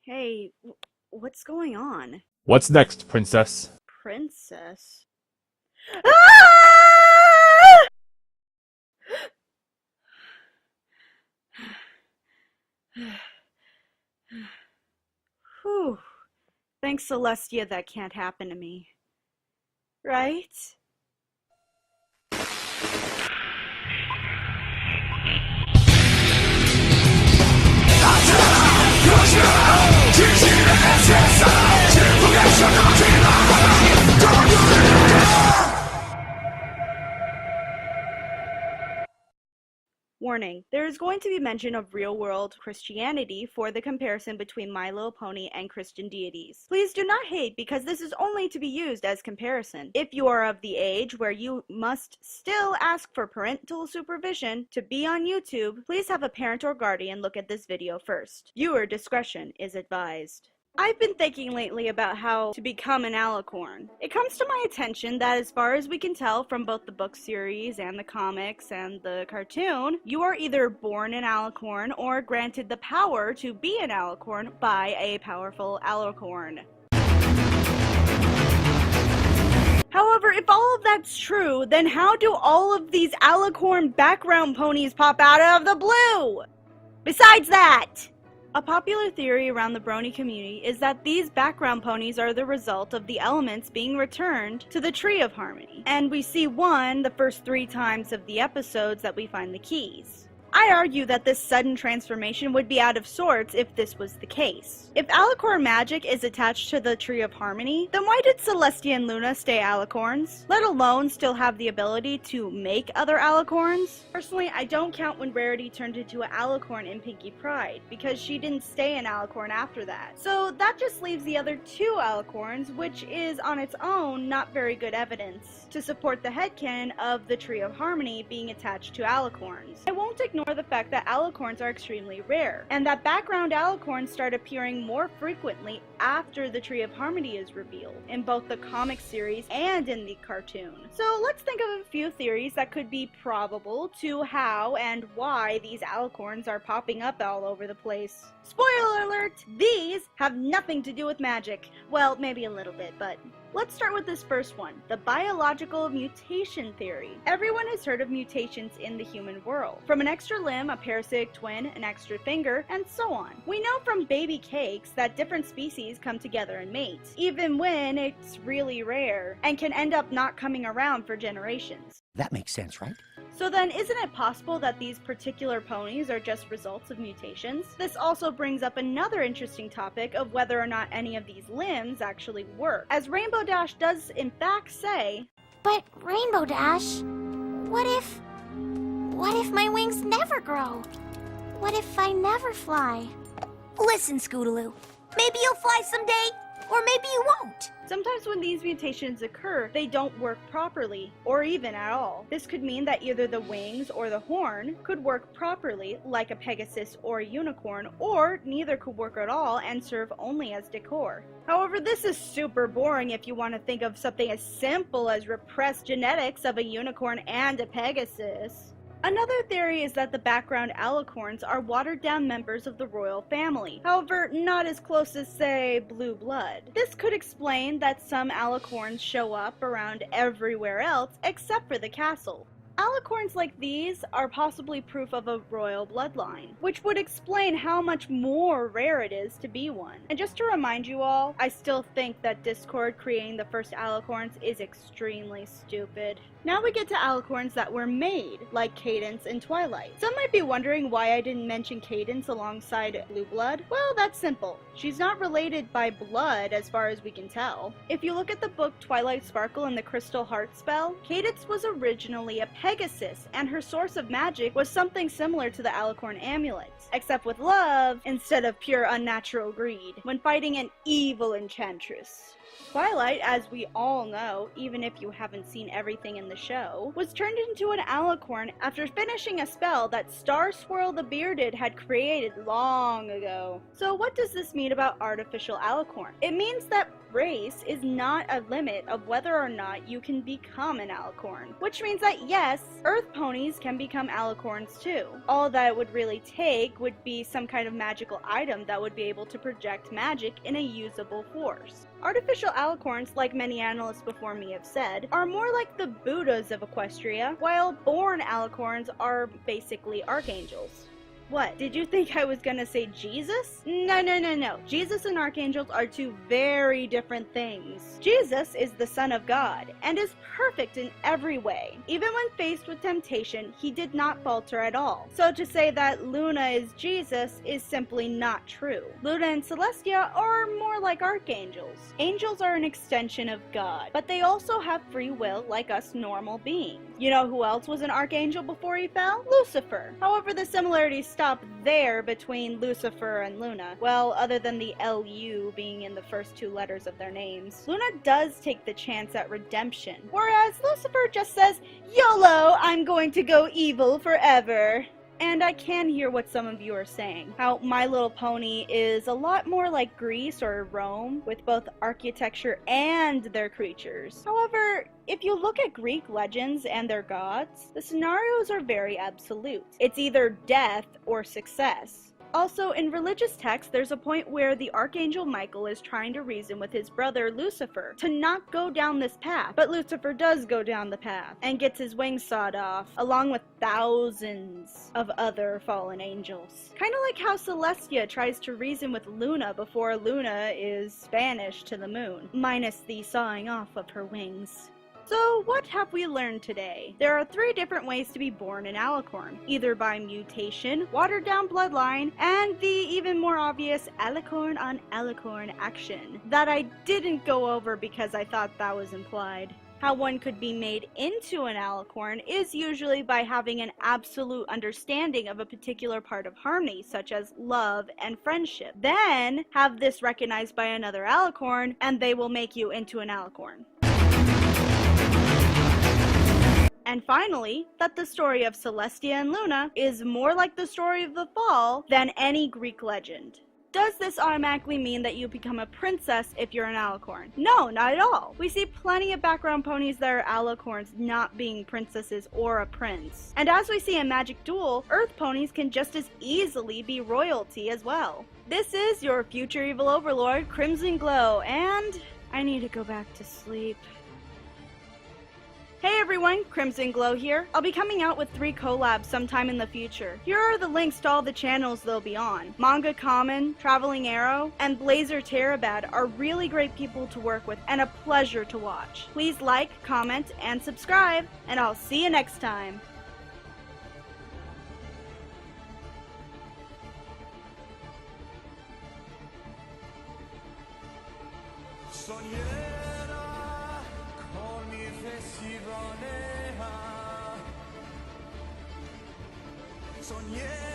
Hey, what's going on? What's next, princess? Princess? Ah! Whew. Thanks, Celestia, that can't happen to me. Right? Warning, there is going to be mention of real-world Christianity for the comparison between My Little Pony and Christian deities. Please do not hate because this is only to be used as comparison. If you are of the age where you must still ask for parental supervision to be on YouTube, please have a parent or guardian look at this video first. Viewer discretion is advised. I've been thinking lately about how to become an Alicorn. It comes to my attention that as far as we can tell from both the book series and the comics and the cartoon, you are either born an Alicorn or granted the power to be an Alicorn by a powerful Alicorn. However, if all of that's true, then how do all of these Alicorn background ponies pop out of the blue? Besides that! A popular theory around the Brony community is that these background ponies are the result of the elements being returned to the Tree of Harmony, and we see one the first 3 times of the episodes that we find the keys. I argue that this sudden transformation would be out of sorts if this was the case. If Alicorn magic is attached to the Tree of Harmony, then why did Celestia and Luna stay Alicorns, let alone still have the ability to make other Alicorns? Personally, I don't count when Rarity turned into an Alicorn in Pinkie Pride, because she didn't stay an Alicorn after that. So that just leaves the other 2 Alicorns, which is on its own not very good evidence to support the headcanon of the Tree of Harmony being attached to Alicorns. I won't ignore the fact that Alicorns are extremely rare, and that background Alicorns start appearing more frequently after the Tree of Harmony is revealed, in both the comic series and in the cartoon. So let's think of a few theories that could be probable to how and why these Alicorns are popping up all over the place. Spoiler alert! These have nothing to do with magic. Well, maybe a little bit, but let's start with this first one, the biological mutation theory. Everyone has heard of mutations in the human world. From an extra limb, a parasitic twin, an extra finger, and so on. We know from baby cakes that different species come together and mate, even when it's really rare, and can end up not coming around for generations. That makes sense, right? So then, isn't it possible that these particular ponies are just results of mutations? This also brings up another interesting topic of whether or not any of these limbs actually work, as Rainbow Dash does in fact say, "But Rainbow Dash, what if my wings never grow? What if I never fly?" Listen, Scootaloo, maybe you'll fly someday, or maybe you won't. Sometimes when these mutations occur, they don't work properly, or even at all. This could mean that either the wings or the horn could work properly, like a Pegasus or a unicorn, or neither could work at all and serve only as decor. However, this is super boring if you want to think of something as simple as repressed genetics of a unicorn and a Pegasus. Another theory is that the background Alicorns are watered-down members of the royal family, however, not as close as, say, blue blood. This could explain that some Alicorns show up around everywhere else except for the castle. Alicorns like these are possibly proof of a royal bloodline, which would explain how much more rare it is to be one. And just to remind you all, I still think that Discord creating the first Alicorns is extremely stupid. Now we get to Alicorns that were made, like Cadence and Twilight. Some might be wondering why I didn't mention Cadence alongside Blue Blood. Well, that's simple. She's not related by blood as far as we can tell. If you look at the book Twilight Sparkle and the Crystal Heart spell, Cadence was originally a Pegasus, and her source of magic was something similar to the Alicorn amulet, except with love instead of pure unnatural greed, when fighting an evil enchantress. Twilight, as we all know, even if you haven't seen everything in the show, was turned into an Alicorn after finishing a spell that Star Swirl the Bearded had created long ago. So what does this mean about artificial Alicorn? It means that race is not a limit of whether or not you can become an Alicorn, which means that yes, yes, Earth ponies can become Alicorns too. All that it would really take would be some kind of magical item that would be able to project magic in a usable force. Artificial Alicorns, like many analysts before me have said, are more like the Buddhas of Equestria, while born Alicorns are basically archangels. What, did you think I was gonna say Jesus? No. Jesus and archangels are two very different things. Jesus is the Son of God, and is perfect in every way. Even when faced with temptation, he did not falter at all. So to say that Luna is Jesus is simply not true. Luna and Celestia are more like archangels. Angels are an extension of God, but they also have free will like us normal beings. You know who else was an archangel before he fell? Lucifer. However, the similarities stop there between Lucifer and Luna. Well, other than the L-U being in the first two letters of their names. Luna does take the chance at redemption, whereas Lucifer just says, YOLO, I'm going to go evil forever. And I can hear what some of you are saying, how My Little Pony is a lot more like Greece or Rome, with both architecture and their creatures. However, if you look at Greek legends and their gods, the scenarios are very absolute. It's either death or success. Also, in religious texts, there's a point where the Archangel Michael is trying to reason with his brother Lucifer to not go down this path, but Lucifer does go down the path and gets his wings sawed off, along with thousands of other fallen angels. Kinda like how Celestia tries to reason with Luna before Luna is banished to the moon, minus the sawing off of her wings. So what have we learned today? There are 3 different ways to be born in Alicorn, either by mutation, watered down bloodline, and the even more obvious Alicorn on Alicorn action that I didn't go over because I thought that was implied. How one could be made into an Alicorn is usually by having an absolute understanding of a particular part of harmony, such as love and friendship. Then have this recognized by another Alicorn, and they will make you into an Alicorn. And finally, that the story of Celestia and Luna is more like the story of the fall than any Greek legend. Does this automatically mean that you become a princess if you're an Alicorn? No, not at all. We see plenty of background ponies that are Alicorns not being princesses or a prince. And as we see in Magic Duel, Earth ponies can just as easily be royalty as well. This is your future evil overlord, Crimson Glow, and I need to go back to sleep. Hey everyone, Crimson Glow here. I'll be coming out with 3 collabs sometime in the future. Here are the links to all the channels they'll be on. Manga Common, Traveling Arrow, and Blazer Terabad are really great people to work with and a pleasure to watch. Please like, comment, and subscribe, and I'll see you next time. Sogniera,